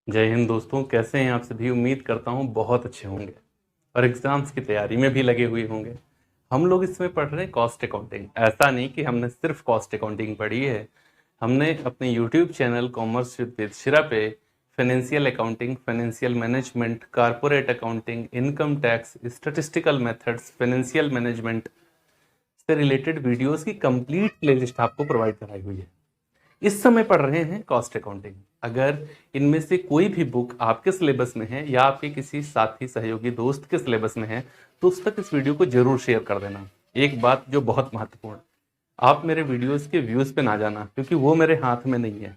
जय हिंद दोस्तों, कैसे हैं आप सभी। उम्मीद करता हूं बहुत अच्छे होंगे और एग्जाम्स की तैयारी में भी लगे हुए होंगे। हम लोग इसमें पढ़ रहे हैं कॉस्ट अकाउंटिंग। ऐसा नहीं कि हमने सिर्फ कॉस्ट अकाउंटिंग पढ़ी है, हमने अपने YouTube channel commerce with Vedshira पे financial accounting, financial management, corporate accounting, income tax, statistical methods, financial management से रिलेटेड वीडियोस की कंप्लीट प्लेलिस्ट आपको प्रोवाइड कराई हुई है। इस समय पढ़ रहे हैं कॉस्ट अकाउंटिंग। अगर इनमें से कोई भी बुक आपके सिलेबस में है या आपके किसी साथी सहयोगी दोस्त के सिलेबस में है तो उस तक इस वीडियो को जरूर शेयर कर देना। एक बात जो बहुत महत्वपूर्ण, आप मेरे वीडियोस के व्यूज पे ना जाना, क्योंकि वो मेरे हाथ में नहीं है।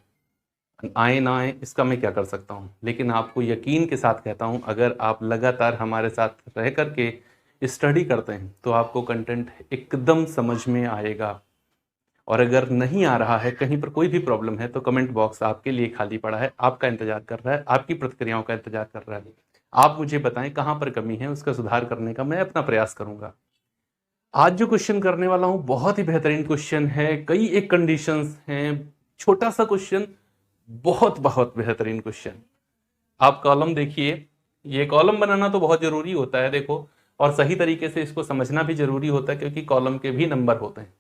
आए ना आए इसका मैं क्या कर सकता हूँ, लेकिन आपको यकीन के साथ कहता हूँ, अगर आप लगातार हमारे साथ रह करके स्टडी करते हैं तो आपको कंटेंट एकदम समझ में आएगा। और अगर नहीं आ रहा है, कहीं पर कोई भी प्रॉब्लम है, तो कमेंट बॉक्स आपके लिए खाली पड़ा है, आपका इंतजार कर रहा है, आपकी प्रतिक्रियाओं का इंतजार कर रहा है। आप मुझे बताएं कहां पर कमी है, उसका सुधार करने का मैं अपना प्रयास करूंगा। आज जो क्वेश्चन करने वाला हूं बहुत ही बेहतरीन क्वेश्चन है। कई एक कंडीशंस हैं, छोटा सा क्वेश्चन, बहुत बहुत बेहतरीन क्वेश्चन। आप कॉलम देखिए, ये कॉलम बनाना तो बहुत जरूरी होता है, देखो, और सही तरीके से इसको समझना भी जरूरी होता है, क्योंकि कॉलम के भी नंबर होते हैं।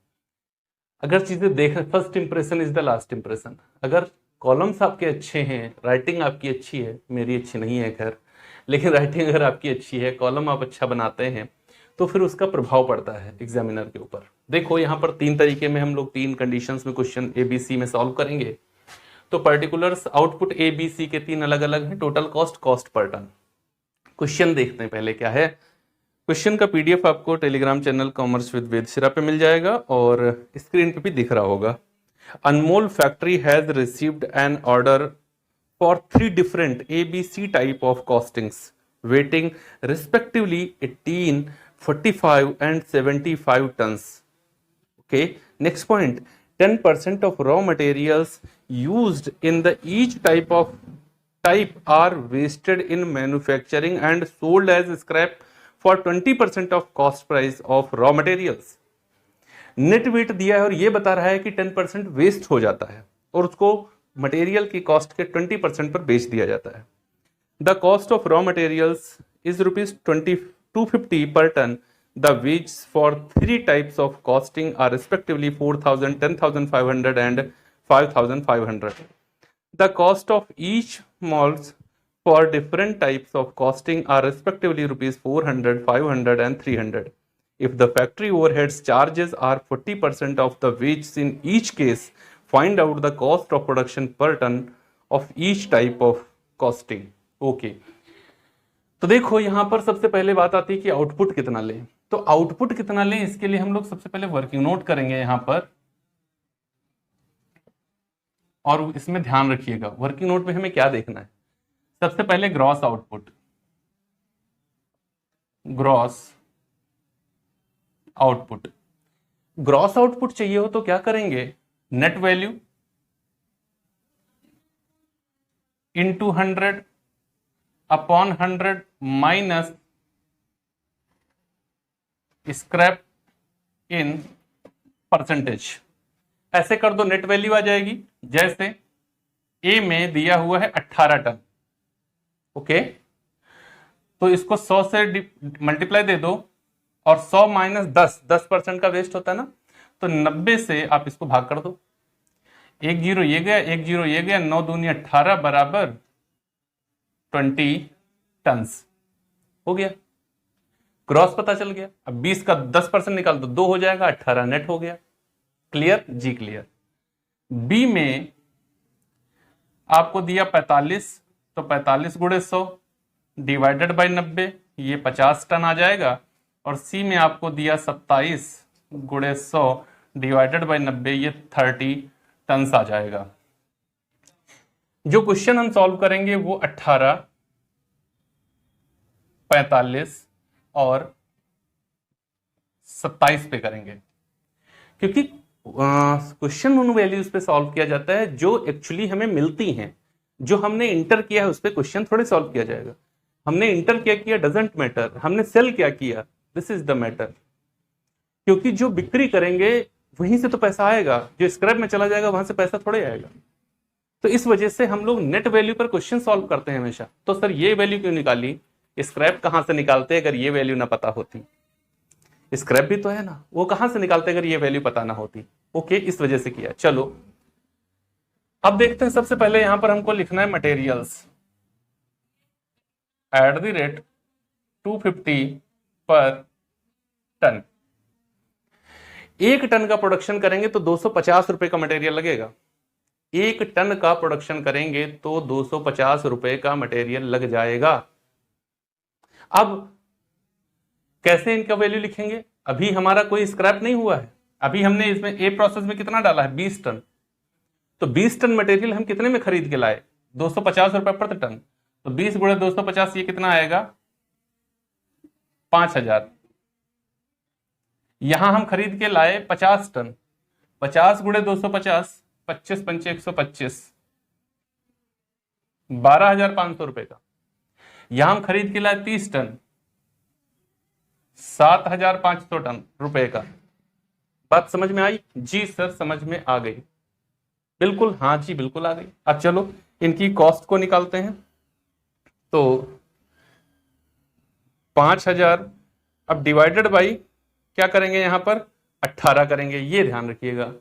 अगर चीजें देख, first impression is the last impression. अगर कॉलम्स आपके अच्छे हैं, राइटिंग आपकी अच्छी है, मेरी अच्छी नहीं है खैर, लेकिन राइटिंग अगर आपकी अच्छी है, कॉलम आप अच्छा बनाते हैं, तो फिर उसका प्रभाव पड़ता है एग्जामिनर के ऊपर। देखो यहाँ पर तीन तरीके में हम लोग तीन कंडीशंस में क्वेश्चन ए बी सी में सॉल्व करेंगे। तो particulars output A B C के तीन अलग अलग हैं। टोटल कॉस्ट, कॉस्ट पर टन। क्वेश्चन देखते हैं पहले क्या है। क्वेश्चन का पीडीएफ आपको Telegram channel commerce with Vedshira पे मिल जाएगा और स्क्रीन पे भी दिख रहा होगा। Anmol factory has received an order for 3 different ABC type of costings weighting respectively 18, 45 एंड 75 tons. Okay, next point, 10% of raw materials used in the each type are wasted in manufacturing and sold as scrap for 20% of cost price of raw materials. Net weight दिया है और ये बता रहा है कि 10% waste हो जाता है और उसको मटेरियल की कॉस्ट के 20% पर बेच दिया जाता है। The cost of raw materials is ₹250 per ton. The wages for 3 types of costing are respectively 4,000, 10,500 and 5,500. The cost of each molds for different types of costing are respectively ₹400, 500 and 300. If the factory overheads charges are 40% of the wages in each case, find out the cost of production per ton of each type of costing. Okay. तो देखो यहां पर सबसे पहले बात आती है कि आउटपुट कितना लें। तो आउटपुट कितना लें, इसके लिए हम लोग सबसे पहले वर्किंग नोट करेंगे यहां पर, और इसमें ध्यान रखिएगा वर्किंग नोट में हमें क्या देखना है। सबसे पहले gross output, gross output. Gross output चाहिए हो तो क्या करेंगे, net value into 100 upon 100 minus scrap in percentage. ऐसे कर दो, नेट वैल्यू आ जाएगी। जैसे ए में दिया हुआ है 18 टन, ओके, तो इसको 100 से मल्टीप्लाई दे दो और 100 माइनस 10% का वेस्ट होता है ना, तो 90 से आप इसको भाग कर दो। एक जीरो ये गया, एक जीरो ये गया, 9 दूनी 18 बराबर 20 टन्स हो गया। क्रॉस पता चल गया। अब 20 का 10% निकाल दो, 2 हो जाएगा, 18 नेट हो गया। क्लियर जी, क्लियर। बी में आपको दिया 45, तो 45 गुणे 100 डिवाइडेड बाई 90, ये 50 टन आ जाएगा। और सी में आपको दिया 27 गुणे 100 डिवाइडेड बाई 90, ये 30 टन आ जाएगा। जो क्वेश्चन हम सॉल्व करेंगे वो 18, 45 और 27 पे करेंगे, क्योंकि क्वेश्चन उन वैल्यूज पे सॉल्व किया जाता है जो एक्चुअली हमें मिलती हैं। जो हमने इंटर किया है उस पर क्वेश्चन थोड़े सॉल्व किया जाएगा। हमने इंटर क्या किया डजेंट मैटर, हमने सेल क्या किया, दिस इज द मैटर। क्योंकि जो बिक्री करेंगे वहीं से तो पैसा आएगा, जो स्क्रैप में चला जाएगा वहां से पैसा थोड़े आएगा। तो इस वजह से हम लोग नेट वैल्यू पर क्वेश्चन सॉल्व करते हैं हमेशा। तो सर ये वैल्यू क्यों निकाली, स्क्रैप कहां से निकालते अगर ये वैल्यू ना पता होती, स्क्रैप भी तो है ना, वो कहां से निकालते अगर ये वैल्यू पता ना होती। ओके, इस वजह से किया। चलो अब देखते हैं, सबसे पहले यहां पर हमको लिखना है मटेरियल्स एट द रेट 250 पर टन। 1 टन का प्रोडक्शन करेंगे तो 250 रुपए का मटेरियल लगेगा। 1 टन का प्रोडक्शन करेंगे तो 250 रुपए का मटेरियल लग जाएगा। अब कैसे इनका वैल्यू लिखेंगे, अभी हमारा कोई स्क्रैप नहीं हुआ है, अभी हमने इसमें ए प्रोसेस में कितना डाला है 20 टन, तो 20 टन मटेरियल हम कितने में खरीद के लाए 250 रुपए प्रति टन, तो 20 गुणे 250 ये कितना आएगा 5000। यहां हम खरीद के लाए 50 टन, 50 गुणे 250 25 पंचे 125 12,500 रुपए का। यहां हम खरीद के लाए 30 टन 7,500 टन रुपए का। बात समझ में आई? जी सर समझ में आ गई, बिल्कुल, हाँ जी बिल्कुल आ गई। अब चलो इनकी कॉस्ट को निकालते हैं। तो 5,000 अब डिवाइडेड बाई क्या करेंगे यहां पर 18 करेंगे। ये ध्यान रखिएगा,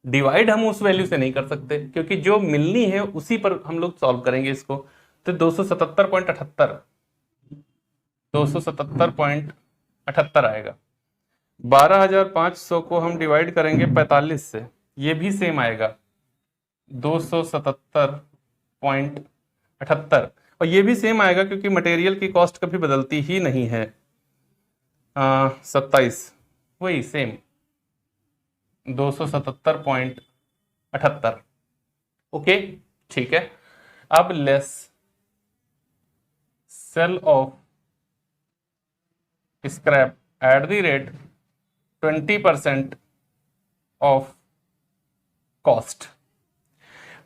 डिवाइड हम उस वैल्यू से नहीं कर सकते क्योंकि जो मिलनी है उसी पर हम लोग सॉल्व करेंगे इसको। तो 277.78 277.78 आएगा। 12,500 को हम डिवाइड करेंगे 45 से, ये भी सेम आएगा 277.78, और ये भी सेम आएगा क्योंकि मटेरियल की कॉस्ट कभी बदलती ही नहीं है। 27 वही सेम 277.78। ओके ठीक है। अब less sale of scrap at the rate 20% of cost.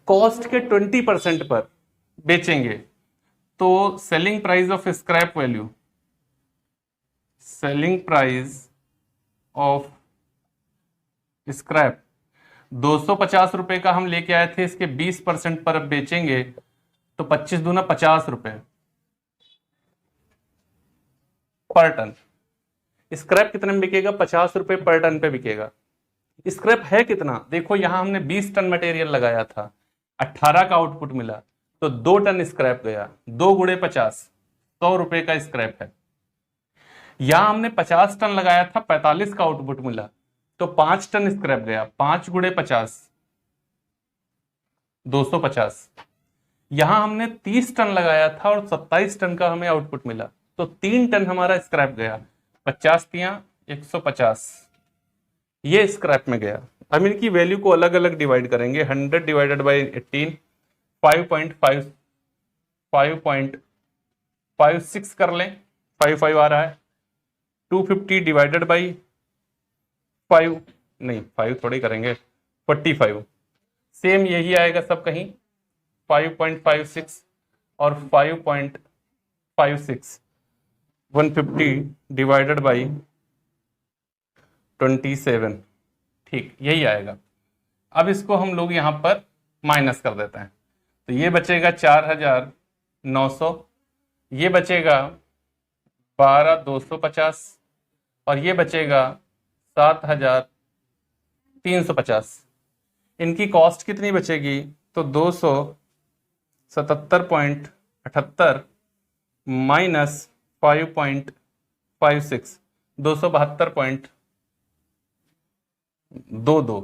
Cost के 20% पर बेचेंगे तो selling price of scrap value, selling price of scrap 250 रुपए का हम लेके आए थे, इसके 20% पर अब बेचेंगे तो 25 दूना 50 रुपए पर टन। स्क्रैप कितने में बिकेगा 50 रुपए पर टन पे बिकेगा। स्क्रैप है कितना, देखो यहां हमने 20 टन मटेरियल लगाया था, 18 का आउटपुट मिला, तो 2 टन स्क्रैप गया। 2 गुणे 50 100 रुपए का स्क्रैप है। यहां हमने 50 टन लगाया था, 45 का आउटपुट मिला, तो 5 टन स्क्रैप गया। 5 गुणे 50 250। यहां हमने 30 टन लगाया था और 27 टन का हमें आउटपुट मिला, तो 3 टन हमारा स्क्रैप गया। 50 तियां 150, ये स्क्रैप में गया। हम इनकी वैल्यू को अलग अलग डिवाइड करेंगे। 100 डिवाइडेड बाई 18 5.56 कर लें, 55 आ रहा है। 250 डिवाइडेड बाई 5 नहीं 5 थोड़ी करेंगे 45, सेम यही आएगा सब कहीं 5.56 और 5.56। 150 डिवाइडेड बाई 27, ठीक यही आएगा। अब इसको हम लोग यहां पर माइनस कर देते हैं, तो ये बचेगा 4,900, ये बचेगा 12,250 और ये बचेगा 7,350। इनकी कॉस्ट कितनी बचेगी, तो 277.78 माइनस 5.56 272.22,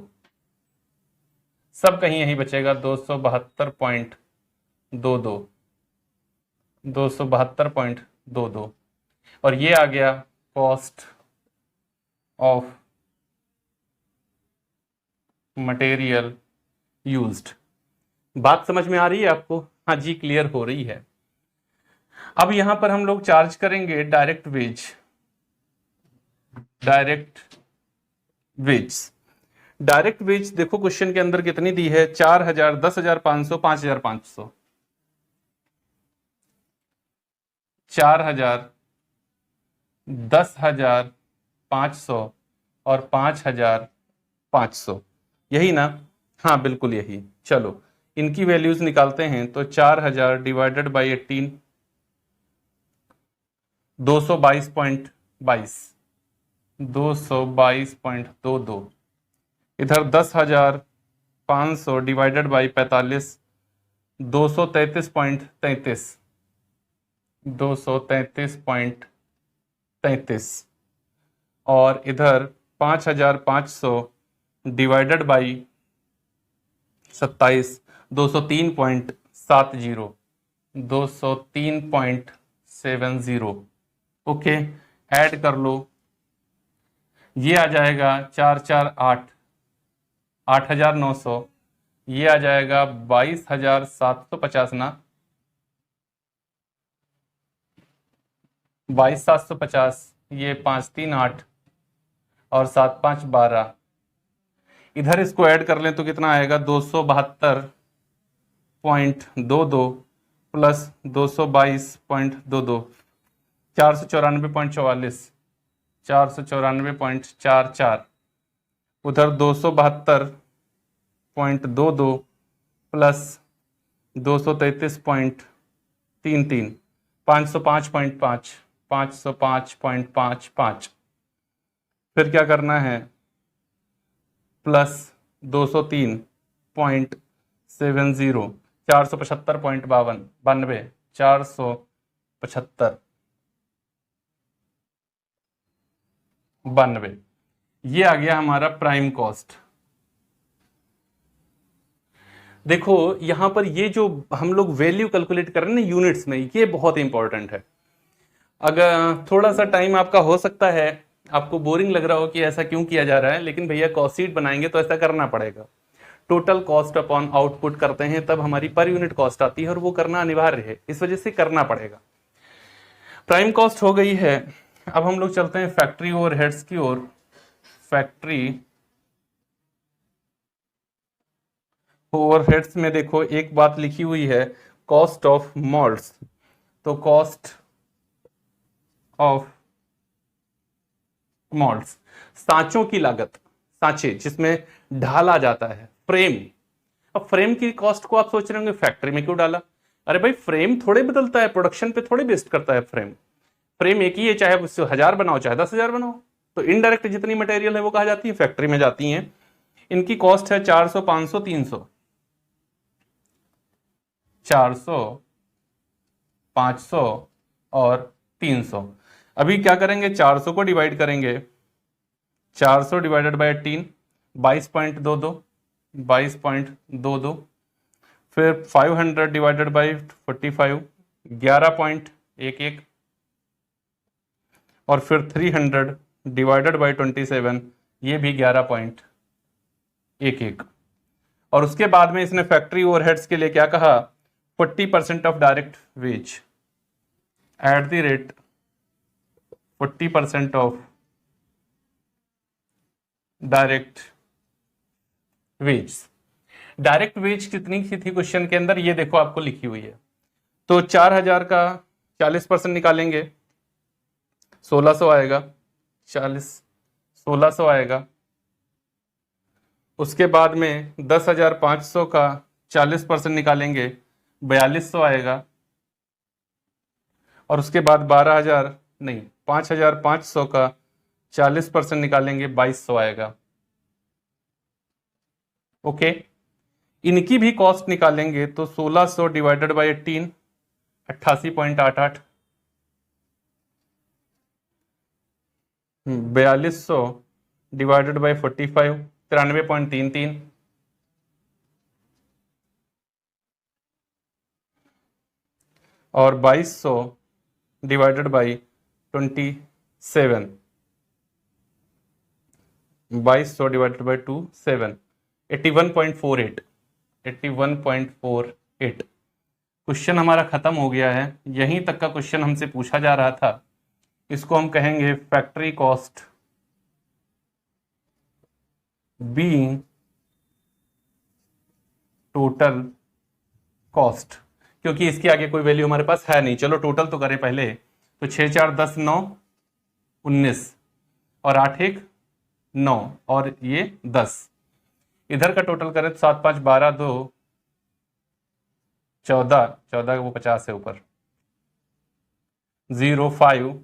सब कहीं यही बचेगा 272.22 और ये आ गया कॉस्ट ऑफ मटेरियल यूज्ड। बात समझ में आ रही है आपको? हाँ जी क्लियर हो रही है। अब यहां पर हम लोग चार्ज करेंगे डायरेक्ट वेज। डायरेक्ट वेज देखो क्वेश्चन के अंदर कितनी दी है, 4,000 10,500 5,500। 4,000 10,500 और 5,500, यही ना? हाँ बिल्कुल यही। चलो इनकी वैल्यूज निकालते हैं तो 4000 डिवाइडेड बाई 18 222.22 222.22। इधर 10,500 डिवाइडेड बाई 45 233.33 233.33। और इधर 5,500 डिवाइडेड बाई 27 203.70 203.70। ओके, ऐड कर लो, ये आ जाएगा 448 8,900, ये आ जाएगा 22,750 ना, 22,750, ये 538 और 7,512। इधर इसको ऐड कर लें तो कितना आएगा 272.22 प्लस 222.22 494.44 494.44। उधर 272.22 प्लस 233.33 505.5 505.55। फिर क्या करना है प्लस 203.70 475.52 475.92। ये आ गया हमारा प्राइम कॉस्ट। देखो यहां पर ये जो हम लोग वैल्यू कैलकुलेट कर रहे हैं ना यूनिट्स में, ये बहुत इंपॉर्टेंट है। अगर थोड़ा सा टाइम आपका हो सकता है आपको बोरिंग लग रहा हो कि ऐसा क्यों किया जा रहा है, लेकिन भैया कॉस्ट शीट बनाएंगे तो ऐसा करना पड़ेगा। टोटल कॉस्ट अपॉन आउटपुट करते हैं तब हमारी पर यूनिट कॉस्ट आती है, और वो करना अनिवार्य है, इस वजह से करना पड़ेगा। प्राइम कॉस्ट हो गई है। अब हम लोग चलते हैं फैक्ट्री ओवरहेड्स की ओर। फैक्ट्री ओवरहेड्स में देखो एक बात लिखी हुई है, कॉस्ट ऑफ मॉल्ट्स। तो कॉस्ट ऑफ मॉल्ट्स, सांचों की लागत, सांचे जिसमें ढाला जाता है, फ्रेम। अब फ्रेम की कॉस्ट को आप सोच रहे होंगे फैक्ट्री में क्यों डाला। अरे भाई फ्रेम थोड़े बदलता है, प्रोडक्शन पे थोड़े बेस्ड करता है फ्रेम। फ्रेम एक ही है, चाहे उससे 1000 बनाओ चाहे 10,000 बनाओ। तो इनडायरेक्ट जितनी मटेरियल है वो कहा जाती है फैक्ट्री में जाती हैं। इनकी कॉस्ट है 400 500 300 400 500 और 300। अभी क्या करेंगे 400 को डिवाइड करेंगे, 400 डिवाइडेड बाई 18 22.22 22.22। फिर 500 डिवाइडेड बाई 45 11.11। और फिर 300 डिवाइडेड बाई 27, ये भी 11.11। और उसके बाद में इसने फैक्ट्री ओवरहेड्स के लिए क्या कहा, 40% of direct wage at the rate 40% of direct wage. Direct wage कितनी की थी क्वेश्चन के अंदर, ये देखो आपको लिखी हुई है। तो 4,000 का 40% निकालेंगे 1600 आएगा, 1600 आएगा। उसके बाद में 10,500 का 40% निकालेंगे 4200 आएगा। और उसके बाद 5,500 का 40% निकालेंगे 2200 आएगा। ओके, इनकी भी कॉस्ट निकालेंगे तो 1600 डिवाइडेड बाई 18 88.88, 4200 डिवाइडेड बाई 45 93.33, और 2200 divided by 27 2200 divided by 27 81.48 81.48। Question हमारा खत्म हो गया है। यहीं तक का क्वेश्चन हमसे पूछा जा रहा था। इसको हम कहेंगे factory cost being total cost, क्योंकि इसके आगे कोई वैल्यू हमारे पास है नहीं। चलो टोटल तो करें पहले। तो 6 4 10 9 19 और 8 1 9 और ये 10। इधर का टोटल करें तो 7 5 12 2 14, 14 वो 50 है ऊपर, 0 5,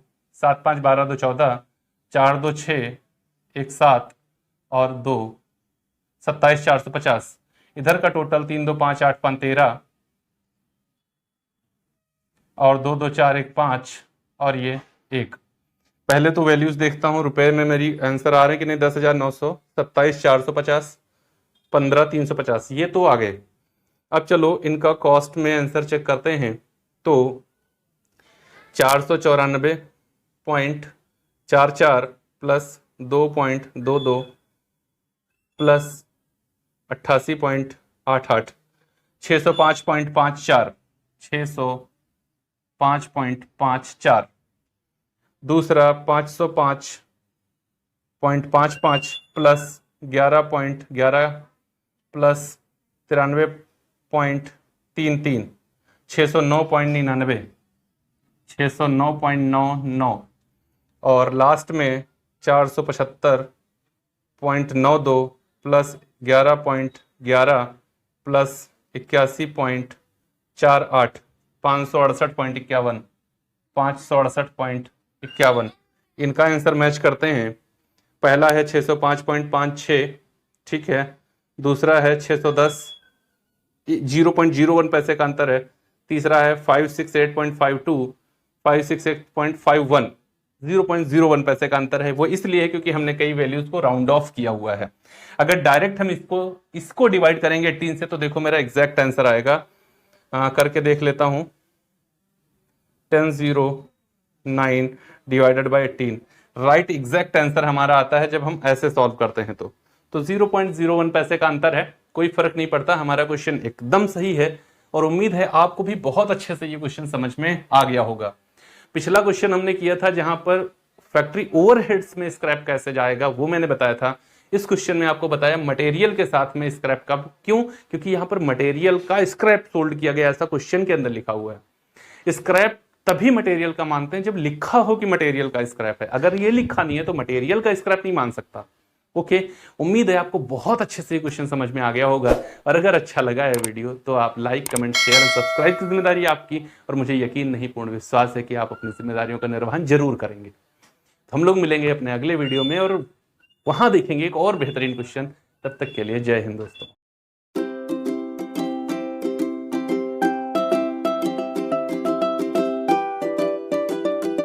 7 5 12 2 14, 4 2 6, 1 7 और 2 27 450। इधर का टोटल 3 2 5 8 5 13 और 2 2 4 1 5 और ये 1। पहले तो वैल्यूज देखता हूँ रुपए में मेरी आंसर आ रहे हैं कि नहीं। 10,900, 27,450, 15,350, ये तो आ गए। अब चलो इनका कॉस्ट में आंसर चेक करते हैं। तो 494.44 प्लस 2.22 प्लस 88.88, 605.54, 605.54। दूसरा 505.55 प्लस 11.11 प्लस 93.33, 609.99, 609.99 और लास्ट में 475.92 प्लस 11.11 प्लस 81.48, 568.51, 568.51। इनका आंसर मैच करते हैं। पहला है 605.56, ठीक है। दूसरा है 610, 0.01 पैसे का अंतर है। तीसरा है 568.52, 568.51, 0.01 पैसे का अंतर है। वो इसलिए है क्योंकि हमने कई वैल्यूज को राउंड ऑफ किया हुआ है। अगर डायरेक्ट हम इसको डिवाइड करेंगे 18 से तो देखो मेरा एग्जैक्ट आंसर आएगा। करके देख लेता हूं। 1009 divided by 18, right exact answer हमारा आता है जब हम ऐसे सॉल्व करते हैं। तो 0.01 पैसे का अंतर है, कोई फर्क नहीं पड़ता। हमारा क्वेश्चन एकदम सही है और उम्मीद है आपको भी बहुत अच्छे से ये क्वेश्चन समझ में आ गया होगा। पिछला क्वेश्चन हमने किया था जहां पर फैक्ट्री ओवरहेड्स में स्क्रैप कैसे जाएगा, वो मैंने बताया था। इस क्वेश्चन में आपको बताया मटेरियल के साथ में स्क्रैप कब, क्यों? क्योंकि यहां पर मटेरियल का स्क्रैप सोल्ड किया गया, ऐसा क्वेश्चन के अंदर लिखा हुआ है। स्क्रैप तभी मटेरियल का मानते हैं जब लिखा हो कि मटेरियल का स्क्रैप है। अगर ये लिखा नहीं है तो मटेरियल का स्क्रैप नहीं मान सकता। ओके, उम्मीद है आपको बहुत अच्छे से क्वेश्चन समझ में आ गया होगा। और अगर अच्छा लगा है वीडियो तो आप लाइक, कमेंट, शेयर और सब्सक्राइब की जिम्मेदारी आपकी। और मुझे यकीन नहीं, पूर्ण विश्वास है कि आप अपनी जिम्मेदारियों का निर्वहन जरूर करेंगे। तो हम लोग मिलेंगे अपने अगले वीडियो में और वहां देखेंगे एक और बेहतरीन क्वेश्चन। तब तक के लिए जय हिंद दोस्तों।